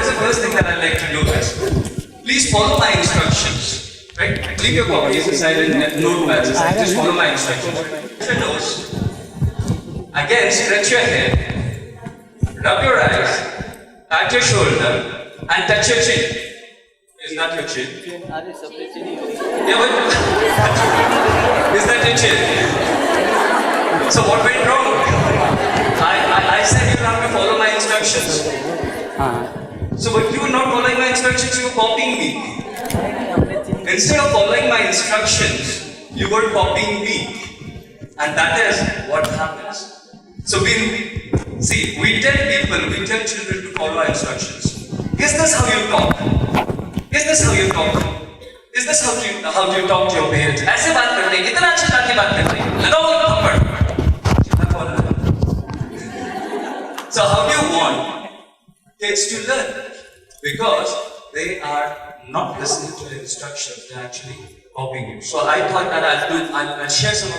is the first thing that I'd like to do is, please follow my instructions. Right? Leave your copies aside and notepads aside. Just follow my instructions. Touch your nose. Again, stretch your head. Rub your eyes. Pat your shoulder. And touch your chin. Is that your chin? Yeah, but is that your chin? So what went wrong? I said you have to follow my instructions. So but you were not following my instructions, you were copying me. Instead of following my instructions, you were copying me. And that is what happens. So we tell children to follow our instructions. Is this how you talk? Is this how you talk? Is this how you talk to your parents? ऐसे बात करते हैं, इतना अच्छा करके बात करते हैं, लगाओ एक थप्पड़. So how do you want kids to learn? Because they are not listening to the instructions, they're actually copying you. So I thought that I'll share some